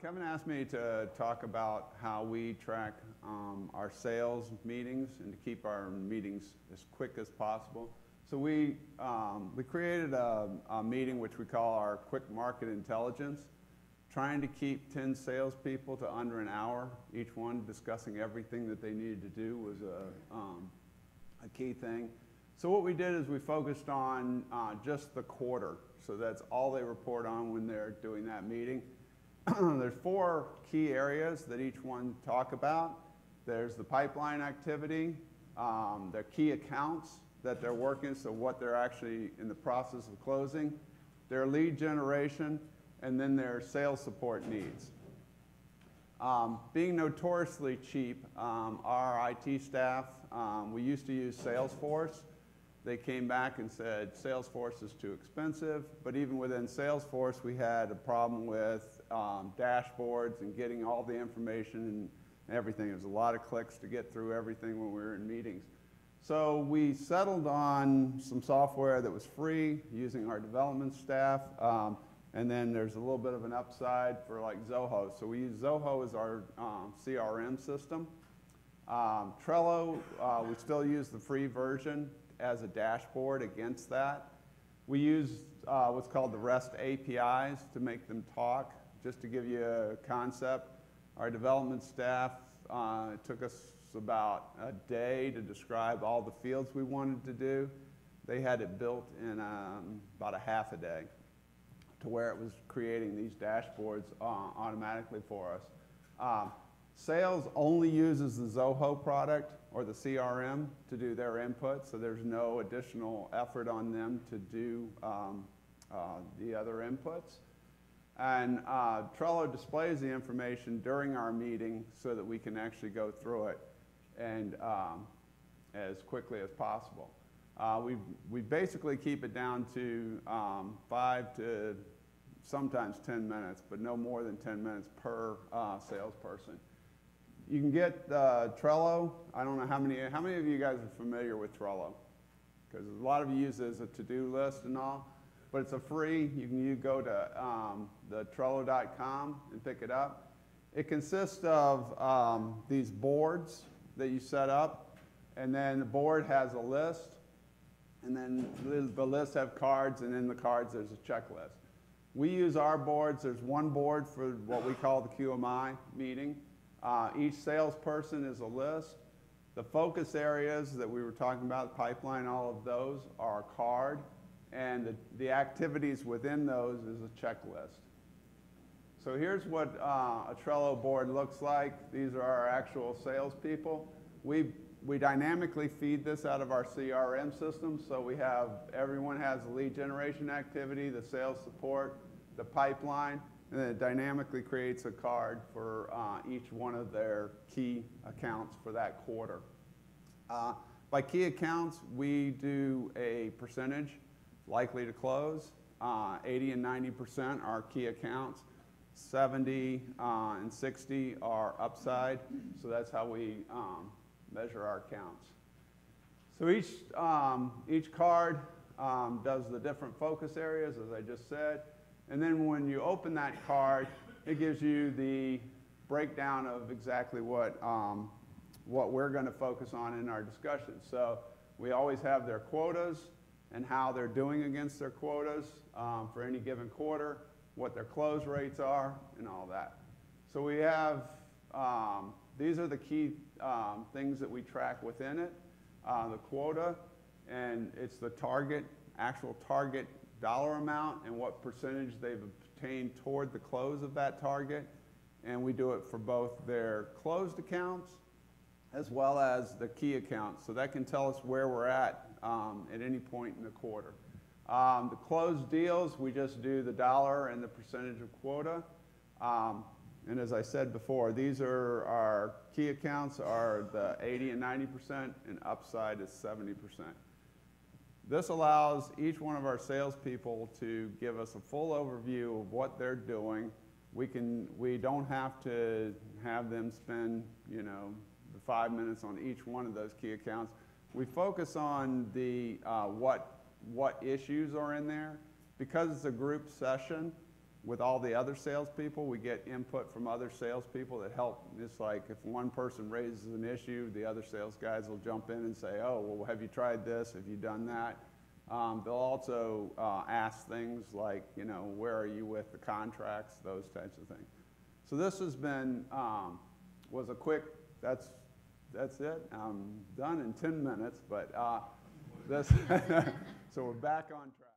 Kevin asked me to talk about how we track our sales meetings and to keep our meetings as quick as possible. So we created a meeting which we call our Quick Market Intelligence, trying to keep 10 salespeople to under an hour, each one discussing everything that they needed to do was a key thing. So what we did is we focused on just the quarter. So that's all they report on when they're doing that meeting. There's 4 key areas that each one talk about. There's the pipeline activity, their key accounts that they're working, so what they're actually in the process of closing, their lead generation, and then their sales support needs. Being notoriously cheap, our IT staff, we used to use Salesforce. They came back and said Salesforce is too expensive, but even within Salesforce we had a problem with dashboards and getting all the information and everything. It was a lot of clicks to get through everything when we were in meetings. So we settled on some software that was free using our development staff, and then there's a little bit of an upside for like Zoho. So we use Zoho as our CRM system. Trello, we still use the free version as a dashboard against that. We use what's called the REST APIs to make them talk. Just to give you a concept, our development staff, it took us about a day to describe all the fields we wanted to do. They had it built in about a half a day to where it was creating these dashboards automatically for us. Sales only uses the Zoho product or the CRM to do their input, so there's no additional effort on them to do the other inputs. And Trello displays the information during our meeting so that we can actually go through it and as quickly as possible. We basically keep it down to 5 to sometimes 10 minutes, but no more than 10 minutes per salesperson. You can get Trello. I don't know how many of you guys are familiar with Trello, because a lot of you use it as a to-do list and all, but it's a free. You go to the Trello.com and pick it up. It consists of these boards that you set up, and then the board has a list, and then the lists have cards, and in the cards there's a checklist. We use our boards. There's one board for what we call the QMI meeting. Each salesperson is a list. The focus areas that we were talking about, pipeline, all of those are a card, and the activities within those is a checklist. So here's what a Trello board looks like. These are our actual salespeople. We dynamically feed this out of our CRM system, so we have, everyone has the lead generation activity, the sales support, the pipeline, and then it dynamically creates a card for each one of their key accounts for that quarter. By key accounts, we do a percentage likely to close. 80 and 90% are key accounts. 70 and 60 are upside, so that's how we measure our accounts. So each card does the different focus areas, as I just said. And then when you open that card, it gives you the breakdown of exactly what we're going to focus on in our discussion. So we always have their quotas and how they're doing against their quotas for any given quarter, what their close rates are, and all that. So we have, these are the key things that we track within it. The quota, and it's the target, actual target dollar amount and what percentage they've obtained toward the close of that target. And we do it for both their closed accounts as well as the key accounts. So that can tell us where we're at any point in the quarter. The closed deals, we just do the dollar and the percentage of quota. And as I said before, these are our key accounts are the 80 and 90%, and upside is 70%. This allows each one of our salespeople to give us a full overview of what they're doing. We don't have to have them spend, the 5 minutes on each one of those key accounts. We focus on the what issues are in there. Because it's a group session, with all the other salespeople, we get input from other salespeople that help. It's like if one person raises an issue, the other sales guys will jump in and say, oh, well, have you tried this? Have you done that? They'll also ask things like, you know, where are you with the contracts, those types of things. So this has been, was a quick, that's it. I'm done in 10 minutes, but this, so we're back on track.